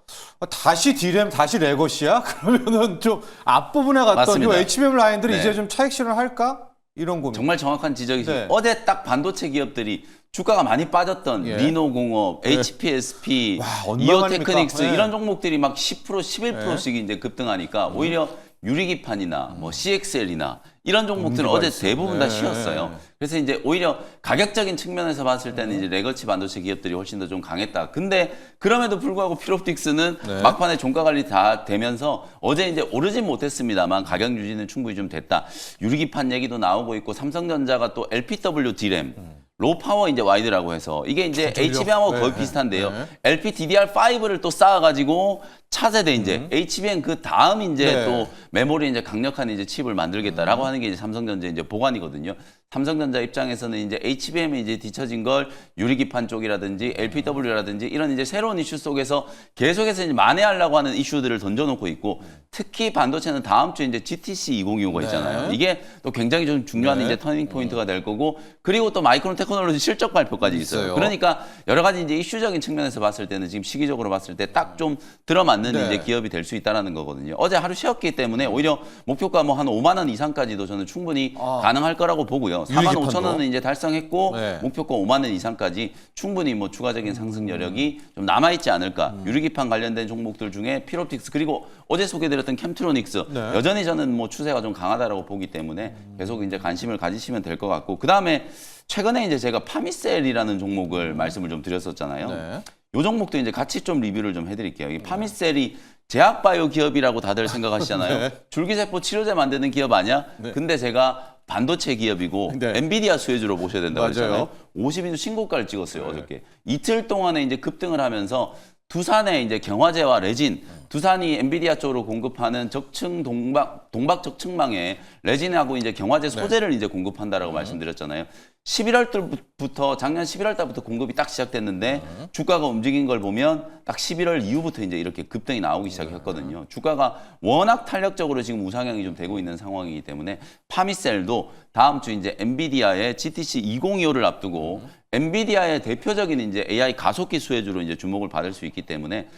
다시 디램, 다시 레거시야? 그러면은 좀 앞부분에 갔던 요 HBM 라인들이 이제 좀 차익 실현할까? 이런 고민. 정말 정확한 지적이죠. 어제 딱 반도체 기업들이 주가가 많이 빠졌던 리노공업, HPSP, 이오테크닉스 이런 종목들이 막 10%, 11%씩 이제 급등하니까 오히려 유리기판이나 뭐 CXL이나 이런 종목들은 어제 대부분 다 쉬었어요. 그래서 이제 오히려 가격적인 측면에서 봤을 때는 이제 레거시 반도체 기업들이 훨씬 더 좀 강했다. 근데 그럼에도 불구하고 필옵틱스는 막판에 종가 관리 다 되면서 어제 이제 오르진 못했습니다만 가격 유지는 충분히 좀 됐다. 유리기판 얘기도 나오고 있고 삼성전자가 또 LPW 디램 로우 파워 이제 와이드라고 해서 이게 이제 HBM하고 거의 비슷한데요. LPDDR5를 또 쌓아가지고 차세대 이제 HBM 그 다음 이제 또 메모리 이제 강력한 이제 칩을 만들겠다라고 하는 게 이제 삼성전자 이제 보관이거든요. 삼성전자 입장에서는 이제 HBM에 이제 뒤처진 걸 유리기판 쪽이라든지 LPW라든지 이런 이제 새로운 이슈 속에서 계속해서 이제 만회하려고 하는 이슈들을 던져놓고 있고 특히 반도체는 다음 주에 이제 GTC 2025가 있잖아요. 이게 또 굉장히 좀 중요한 이제 터닝 포인트가 될 거고 그리고 또 마이크론 테크놀로지 실적 발표까지 있어요. 그러니까 여러 가지 이제 이슈적인 측면에서 봤을 때는 지금 시기적으로 봤을 때 딱 좀 들어맞는 맞는 네. 이제 기업이 될 수 있다라는 거거든요. 어제 하루 쉬었기 때문에 오히려 목표가 뭐 한 5만 원 이상까지도 저는 충분히 가능할 거라고 보고요. 4만 5천 원은 이제 달성했고 네. 목표가 5만 원 이상까지 충분히 뭐 추가적인 상승 여력이 좀 남아 있지 않을까. 유리기판 관련된 종목들 중에 필옵틱스 그리고 어제 소개드렸던 캠트로닉스 네. 여전히 저는 뭐 추세가 좀 강하다라고 보기 때문에 계속 이제 관심을 가지시면 될 것 같고 그 다음에 최근에 이제 제가 파미셀이라는 종목을 말씀을 좀 드렸었잖아요. 네. 이 종목도 이제 같이 좀 리뷰를 좀 해드릴게요. 이 파미셀이 제약바이오 기업이라고 다들 생각하시잖아요. 네. 줄기세포 치료제 만드는 기업 아니야? 근데 제가 반도체 기업이고 네. 엔비디아 수혜주로 보셔야 된다고 맞아요. 했잖아요. 50인 신고가를 찍었어요, 어저께. 이틀 동안에 이제 급등을 하면서 두산의 이제 경화제와 레진, 두산이 엔비디아 쪽으로 공급하는 적층 동박 적층망에 레진하고 이제 경화제 소재를 이제 공급한다라고 말씀드렸잖아요. 11월 달부터 작년 11월 달부터 공급이 딱 시작됐는데 주가가 움직인 걸 보면 딱 11월 이후부터 이제 이렇게 급등이 나오기 시작했거든요. 주가가 워낙 탄력적으로 지금 우상향이 좀 되고 있는 상황이기 때문에 파미셀도 다음 주 이제 엔비디아의 GTC 2025를 앞두고 엔비디아의 대표적인 이제 AI 가속기 수혜주로 이제 주목을 받을 수 있기 때문에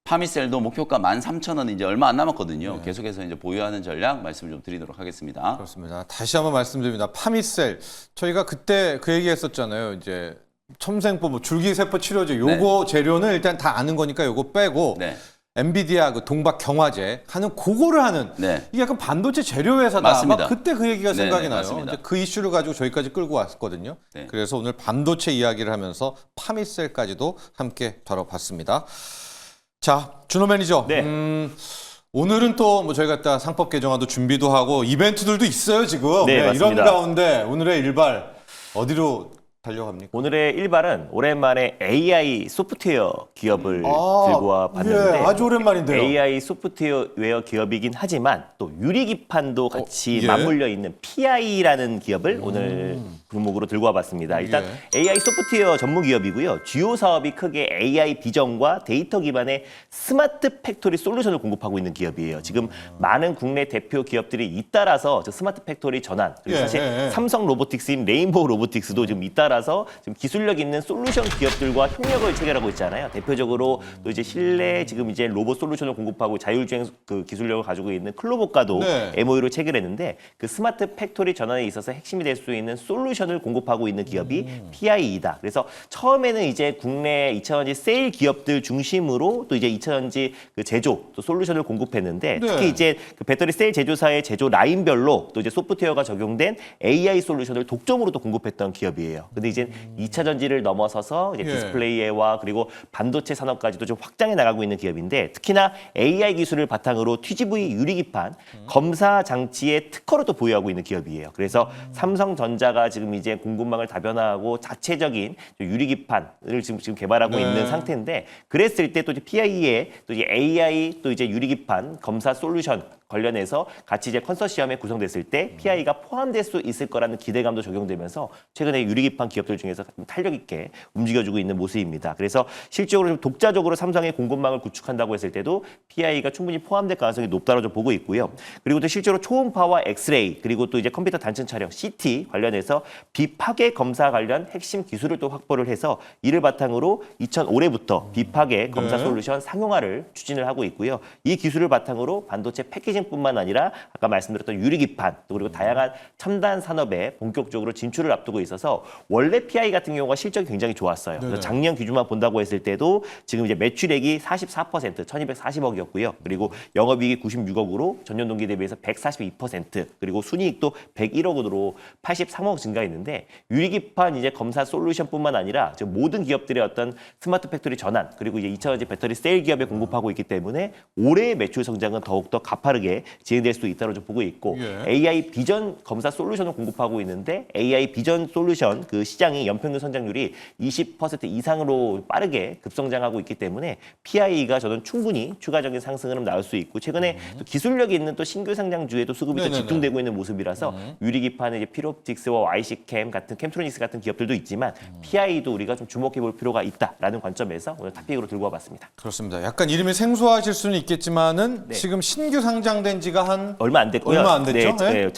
파미셀도 목표가 13,000원 이제 얼마 안 남았거든요. 계속해서 이제 보유하는 전략 말씀을 좀 드리도록 하겠습니다. 그렇습니다. 다시 한번 말씀드립니다. 파미셀 저희가 그때 그 얘기했었잖아요. 이제 첨생포 뭐 줄기세포 치료제 요거 재료는 일단 다 아는 거니까 요거 빼고 네. 엔비디아 그 동박 경화제 하는 그거를 하는 네. 이게 약간 반도체 재료 회사다. 맞습니다. 막 그때 그 얘기가 네, 생각이 네, 나요. 맞습니다. 이제 그 이슈를 가지고 저희까지 끌고 왔거든요. 네. 그래서 오늘 반도체 이야기를 하면서 파미셀까지도 함께 다뤄봤습니다. 자, 준호 매니저. 네. 오늘은 또 뭐 저희가 또 상법 개정안도 준비도 하고 이벤트들도 있어요 지금. 네, 이런 맞습니다. 가운데 오늘의 일발 어디로 달려갑니까? 오늘의 일발은 오랜만에 AI 소프트웨어 기업을 들고 와 봤는데 예, 아주 오랜만인데요. AI 소프트웨어 기업이긴 하지만 또 유리기판도 같이 예. 맞물려 있는 PI라는 기업을 오늘 종목으로 들고 와봤습니다. 일단 AI 소프트웨어 전문 기업이고요. 주요 사업이 크게 AI 비전과 데이터 기반의 스마트 팩토리 솔루션을 공급하고 있는 기업이에요. 지금 많은 국내 대표 기업들이 잇따라서 저 스마트 팩토리 전환 그리고 사실 삼성 로보틱스인 레인보우 로보틱스도 지금 잇따라서 지금 기술력 있는 솔루션 기업들과 협력을 체결하고 있잖아요. 대표적으로 또 이제 실내 지금 이제 로봇 솔루션을 공급하고 자율주행 그 기술력을 가지고 있는 클로버과도 MOU를 체결했는데 그 스마트 팩토리 전환에 있어서 핵심이 될 수 있는 솔루션을 공급하고 있는 기업이 PI이다. 그래서 처음에는 이제 국내 2차전지 세일 기업들 중심으로 또 이제 2차전지 그 제조 또 솔루션을 공급했는데 특히 이제 그 배터리 셀 제조사의 제조 라인별로 또 이제 소프트웨어가 적용된 AI 솔루션을 독점으로 또 공급했던 기업이에요. 근데 이제 2차 전지를 넘어서서 이제 디스플레이와 그리고 반도체 산업까지도 좀 확장해 나가고 있는 기업인데 특히나 AI 기술을 바탕으로 TGV 유리기판 검사 장치의 특허를 또 보유하고 있는 기업이에요. 그래서 삼성전자가 지금 이제 공급망을 다변화하고 자체적인 유리기판을 지금 개발하고 있는 상태인데 그랬을 때 또 이제 PI의 또 이제 AI 또 이제 유리기판 검사 솔루션 관련해서 같이 이제 컨소시엄에 구성됐을 때 PI가 포함될 수 있을 거라는 기대감도 적용되면서 최근에 유리기판 기업들 중에서 탄력 있게 움직여주고 있는 모습입니다. 그래서 실질적으로 좀 독자적으로 삼성의 공급망을 구축한다고 했을 때도 PI가 충분히 포함될 가능성이 높다고 좀 보고 있고요. 그리고 또 실제로 초음파와 엑스레이 그리고 또 이제 컴퓨터 단층 촬영 CT 관련해서 비파괴 검사 관련 핵심 기술을 또 확보를 해서 이를 바탕으로 올해부터 비파괴 검사 솔루션 상용화를 추진을 하고 있고요. 이 기술을 바탕으로 반도체 패키징 뿐만 아니라 아까 말씀드렸던 유리기판 또 그리고 다양한 첨단 산업에 본격적으로 진출을 앞두고 있어서 원래 PI 같은 경우가 실적이 굉장히 좋았어요. 그래서 작년 기준만 본다고 했을 때도 지금 이제 매출액이 44% 1,240억이었고요. 그리고 영업이익이 96억으로 전년 동기 대비해서 142% 그리고 순이익도 101억으로 83억 증가했는데 유리기판 이제 검사 솔루션뿐만 아니라 지금 모든 기업들의 어떤 스마트 팩토리 전환 그리고 이제 2차전지 배터리 세일 기업에 공급하고 있기 때문에 올해의 매출 성장은 더욱더 가파르게 진행될 수 있다고 좀 보고 있고 AI 비전 검사 솔루션을 공급하고 있는데 AI 비전 솔루션 그 시장이 연평균 성장률이 20% 이상으로 빠르게 급성장하고 있기 때문에 PI가 저는 충분히 추가적인 상승을 나올 수 있고 최근에 또 기술력이 있는 또 신규 상장주에도 수급이 또 집중되고 있는 모습이라서 유리기판의 이제 필옵틱스와 YC캠 같은 캠트로닉스 같은 기업들도 있지만 PI도 우리가 좀 주목해 볼 필요가 있다라는 관점에서 오늘 탑픽으로 들고 와봤습니다. 그렇습니다. 약간 이름이 생소하실 수는 있겠지만은 지금 신규 상장된 지가 한 얼마 안 됐고요. 얼마 안 됐죠? 네,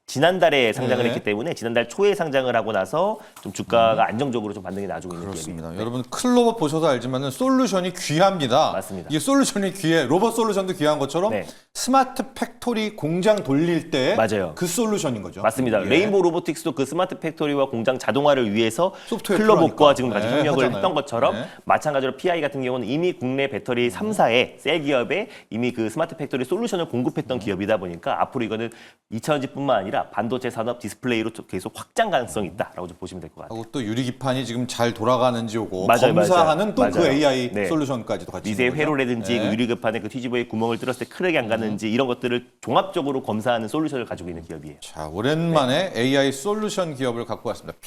지난달에 상장을 네. 했기 때문에 지난달 초에 상장을 하고 나서 좀 주가가 안정적으로 좀 반등이 나주고 있는 그렇습니다. 기업입니다. 여러분 클로버 보셔서 알지만은 솔루션이 귀합니다. 맞습니다. 이 솔루션이 귀해. 로봇 솔루션도 귀한 것처럼 네. 스마트 팩토리 공장 돌릴 때 맞아요. 그 솔루션인 거죠. 맞습니다. 예. 레인보우 로보틱스도 그 스마트 팩토리와 공장 자동화를 위해서 소프트웨어 클로버과 필요하니까. 지금 같이 네, 협력을 하잖아요. 했던 것처럼 네. 마찬가지로 PI 같은 경우는 이미 국내 배터리 3사에 셀 기업에 이미 그 스마트 팩토리 솔루션을 공급했던 기업이다 보니까 앞으로 이거는 2차전지뿐만 아니라 반도체 산업 디스플레이로 계속 확장 가능성이 있다라고 좀 보시면 될 것 같아요. 하고 또 유리기판이 지금 잘 돌아가는지 요거 맞아요, 검사하는 또 그 맞아요. AI 네. 솔루션까지도 같이 미세 있는 거죠. 회로라든지 네. 그 유리급판에 그 뒤집어에 구멍을 뚫었을 때 크랙이 안 갔는지 이런 것들을 종합적으로 검사하는 솔루션을 가지고 있는 기업이에요. 자, 오랜만에 AI 솔루션 기업을 갖고 왔습니다.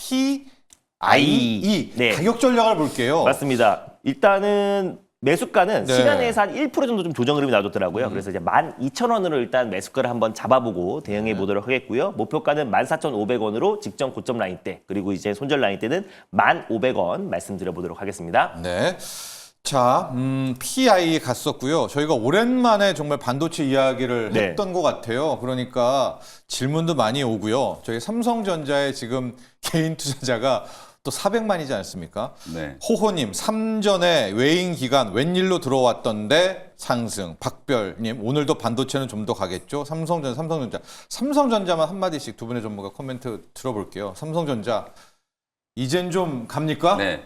PIE. 네. 가격 전략을 볼게요. 맞습니다. 일단은 매수가는 네. 시간에서 한 1% 정도 좀 조정 흐름이 나왔더라고요. 그래서 이제 12,000원으로 일단 매수가를 한번 잡아보고 대응해 보도록 하겠고요. 목표가는 14,500원으로 직전 고점 라인 때 그리고 이제 손절 라인 때는 1,500원 말씀드려 보도록 하겠습니다. 네. 자, PIE 갔었고요. 저희가 오랜만에 정말 반도체 이야기를 네. 했던 것 같아요. 그러니까 질문도 많이 오고요. 저희 삼성전자에 지금 개인 투자자가 또 400만이지 않습니까? 네. 호호님, 3전에 외인 기간 웬일로 들어왔던데 상승. 박별님, 오늘도 반도체는 좀 더 가겠죠? 삼성전자만 한마디씩 두 분의 전문가 코멘트 들어볼게요. 삼성전자, 이젠 좀 갑니까? 네.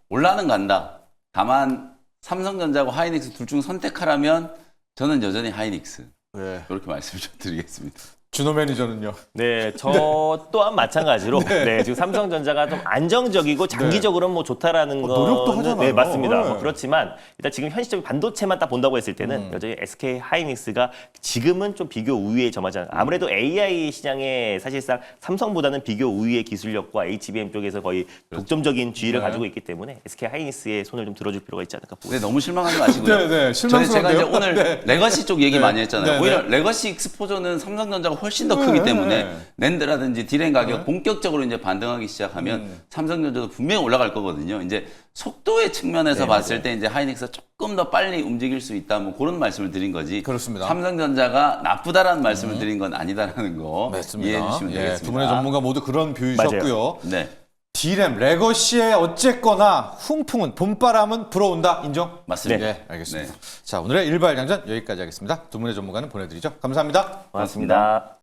올라는 간다. 다만 삼성전자하고 하이닉스 둘 중 선택하라면 저는 여전히 하이닉스. 네. 이렇게 말씀을 좀 드리겠습니다. 준호 매니저는요? 네, 저 또한 마찬가지로 네. 지금 삼성전자가 좀 안정적이고 장기적으로는 뭐 좋다라는 거 노력도 하잖아요. 네, 맞습니다. 네. 뭐 그렇지만 일단 지금 현실적인 반도체만 딱 본다고 했을 때는 여전히 SK 하이닉스가 지금은 좀 비교 우위에 점하지 않아요. 아무래도 AI 시장에 사실상 삼성보다는 비교 우위의 기술력과 HBM 쪽에서 거의 독점적인 지위를 네. 가지고 있기 때문에 SK 하이닉스의 손을 좀 들어줄 필요가 있지 않을까 보고 네, 너무 실망하지 마시고요. 네, 네, 실망스러운데요? 제가 이제 오늘 네. 레거시 쪽 얘기 네. 많이 했잖아요. 네, 오히려 네. 레거시 익스포저는 삼성전자가 훨씬 더 크기 네, 때문에 네. 낸드라든지 디램 가격 본격적으로 이제 반등하기 시작하면 삼성전자도 분명히 올라갈 거거든요. 이제 속도의 측면에서 네, 봤을 때 이제 하이닉스가 조금 더 빨리 움직일 수 있다. 뭐 그런 말씀을 드린 거지. 그렇습니다. 삼성전자가 나쁘다라는 말씀을 드린 건 아니다라는 거 맞습니다. 이해해 주시면 예, 되겠습니다. 두 분의 전문가 모두 그런 뷰이셨고요. 네. D램, 레거시에 어쨌거나 훈풍은, 봄바람은 불어온다. 인정? 맞습니다. 네, 알겠습니다. 네. 자, 오늘의 일발장전 여기까지 하겠습니다. 두 분의 전문가는 보내드리죠. 감사합니다. 고맙습니다.